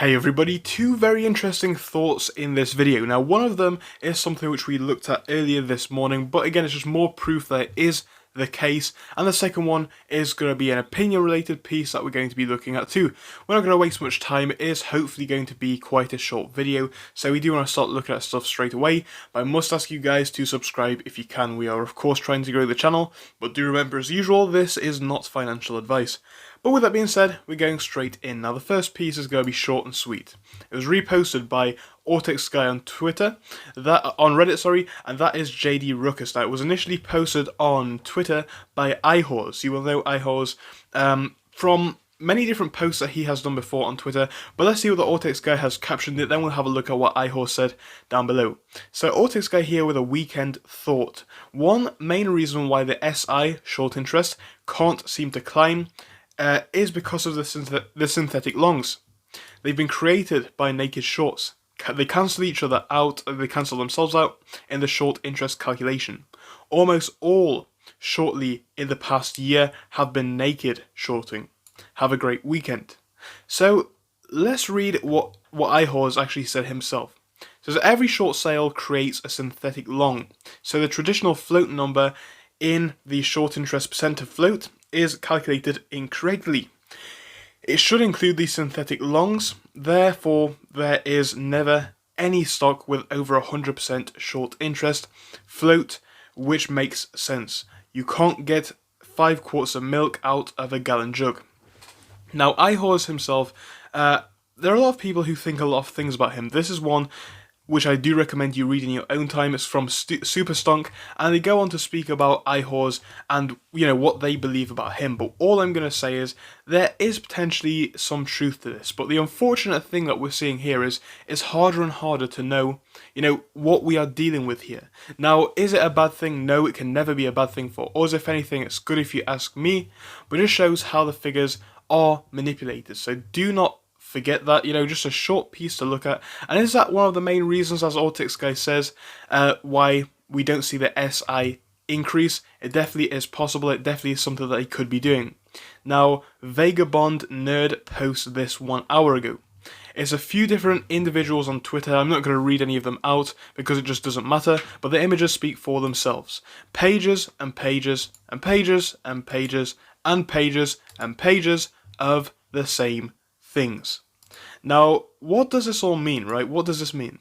Hey everybody, two very interesting thoughts in this video. Now one of them is something which we looked at earlier this morning, but again it's just more proof that it is the case, and the second one is going to be an opinion related piece that we're going to be looking at too. We're not going to waste much time, it is hopefully going to be quite a short video, so we do want to start looking at stuff straight away, but I must ask you guys to subscribe if you can. We are of course trying to grow the channel, but do remember as usual, this is not financial advice. But with that being said, we're going straight in. Now the first piece is going to be short and sweet. It was reposted by AuTechSky on Twitter, on Reddit, and that is JD Ruckus. Now it was initially posted on Twitter by iHorse. You will know iHorse from many different posts that he has done before on Twitter, but let's see what the AuTechSky has captioned it, then we'll have a look at what iHorse said down below. So AuTechSky here with a weekend thought. One main reason why the SI, short interest, can't seem to climb is because of the synthetic longs. They've been created by naked shorts. They cancel each other out, they cancel themselves out in the short interest calculation. Almost all shortly in the past year have been naked shorting. Have a great weekend. So let's read what iHorse actually said himself. It says every short sale creates a synthetic long. So the traditional float number in the short interest percent of float is calculated incorrectly. It should include the synthetic longs, therefore there is never any stock with over 100% short interest float, which makes sense. You can't get 5 quarts of milk out of a gallon jug. Now iHorse himself, there are a lot of people who think a lot of things about him. This is one which I do recommend you read in your own time. It's from Superstunk, and they go on to speak about iHorse and what they believe about him. But all I'm going to say is there is potentially some truth to this. But the unfortunate thing that we're seeing here is it's harder and harder to know, what we are dealing with here. Now, is it a bad thing? No, it can never be a bad thing for us. If anything, it's good if you ask me. But it just shows how the figures are manipulated. So do not forget that, just a short piece to look at. And is that one of the main reasons, as AuTechSky says, why we don't see the SI increase? It definitely is possible. It definitely is something that he could be doing. Now, Vagabond Nerd posted this 1 hour ago. It's a few different individuals on Twitter. I'm not going to read any of them out because it just doesn't matter, but the images speak for themselves. Pages and pages and pages and pages and pages and pages of the same things. Now, what does this all mean, right? What does this mean?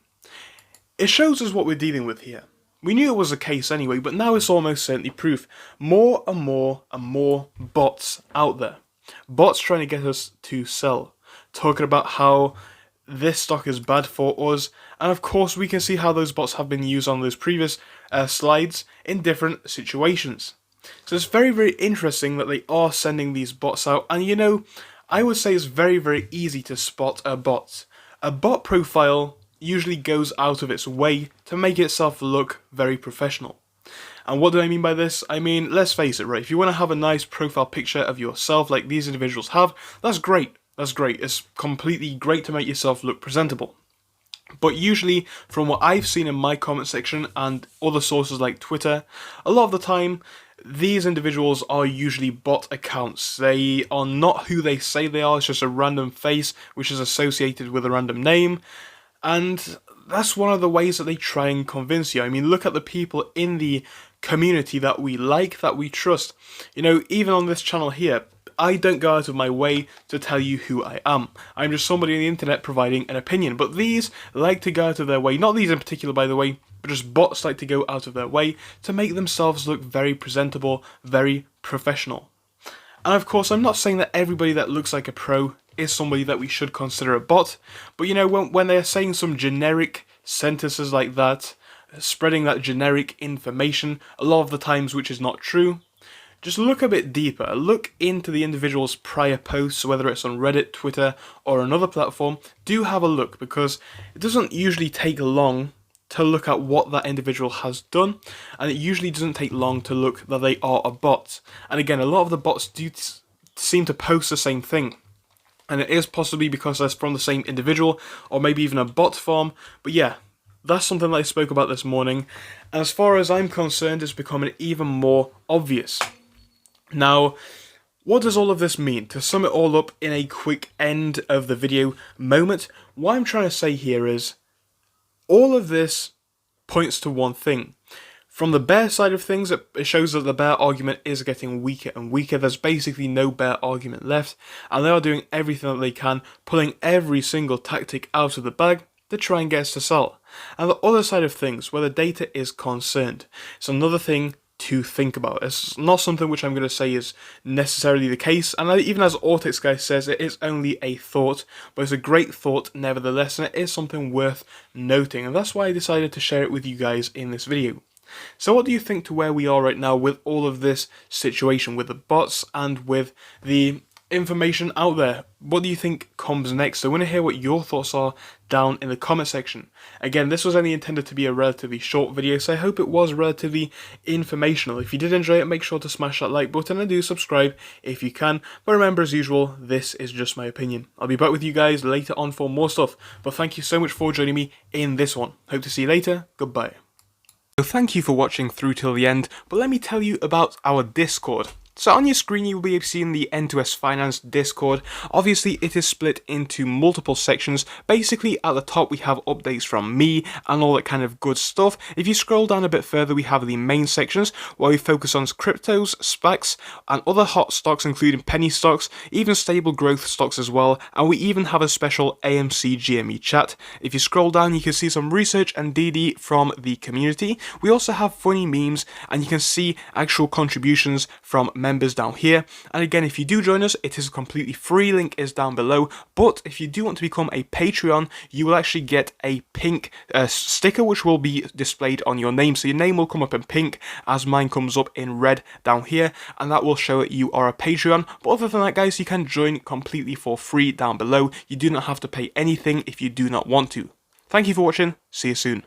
It shows us what we're dealing with here. We knew it was the case anyway, but now it's almost certainly proof. More and more and more bots out there. Bots trying to get us to sell. Talking about how this stock is bad for us. And of course, we can see how those bots have been used on those previous slides in different situations. So it's very, very interesting that they are sending these bots out. And I would say it's very, very easy to spot a bot. A bot profile usually goes out of its way to make itself look very professional. And what do I mean by this? I mean, let's face it, right? If you want to have a nice profile picture of yourself like these individuals have, that's great. That's great. It's completely great to make yourself look presentable. But usually, from what I've seen in my comment section and other sources like Twitter, a lot of the time, these individuals are usually bot accounts. They are not who they say they are. It's just a random face which is associated with a random name. And that's one of the ways that they try and convince you. I mean, look at the people in the community that we like, that we trust. Even on this channel here, I don't go out of my way to tell you who I am. I'm just somebody on the internet providing an opinion. But these like to go out of their way, not these in particular by the way, but just bots like to go out of their way to make themselves look very presentable, very professional. And of course, I'm not saying that everybody that looks like a pro is somebody that we should consider a bot, but when they're saying some generic sentences like that, spreading that generic information, a lot of the times which is not true, just look a bit deeper. Look into the individual's prior posts, whether it's on Reddit, Twitter, or another platform. Do have a look, because it doesn't usually take long to look at what that individual has done, and it usually doesn't take long to look that they are a bot. And again, a lot of the bots do seem to post the same thing, and it is possibly because they're from the same individual, or maybe even a bot farm. But yeah, that's something that I spoke about this morning, and as far as I'm concerned, it's becoming even more obvious. Now, What does all of this mean? To sum it all up in a quick end of the video moment, what I'm trying to say here is all of this points to one thing. From the bear side of things, it shows that the bear argument is getting weaker and weaker. There's basically no bear argument left, and they are doing everything that they can, pulling every single tactic out of the bag to try and get us to sell. And the other side of things, where the data is concerned, it's another thing to think about. It's not something which I'm going to say is necessarily the case, and even as Ortex guy says, it is only a thought, but it's a great thought nevertheless, and it is something worth noting, and that's why I decided to share it with you guys in this video. So what do you think to where we are right now with all of this situation, with the bots and with the information out there? What do you think comes next? I want to hear what your thoughts are down in the comment section. Again, this was only intended to be a relatively short video, so I hope it was relatively informational. If you did enjoy it, make sure to smash that like button and do subscribe if you can. But remember, as usual, this is just my opinion. I'll be back with you guys later on for more stuff, but thank you so much for joining me in this one. Hope to see you later. Goodbye. So thank you for watching through till the end, but let me tell you about our Discord. So on your screen you will be seeing the N2S Finance Discord. Obviously it is split into multiple sections. Basically at the top we have updates from me and all that kind of good stuff. If you scroll down a bit further we have the main sections where we focus on cryptos, SPACs and other hot stocks including penny stocks, even stable growth stocks as well, and we even have a special AMC GME chat. If you scroll down you can see some research and DD from the community. We also have funny memes and you can see actual contributions from members down here, and again if you do join us it is completely free, link is down below, but if you do want to become a Patreon you will actually get a pink sticker which will be displayed on your name, so your name will come up in pink as mine comes up in red down here, and that will show that you are a Patreon. But other than that guys, you can join completely for free down below. You do not have to pay anything if you do not want to. Thank you for watching, see you soon.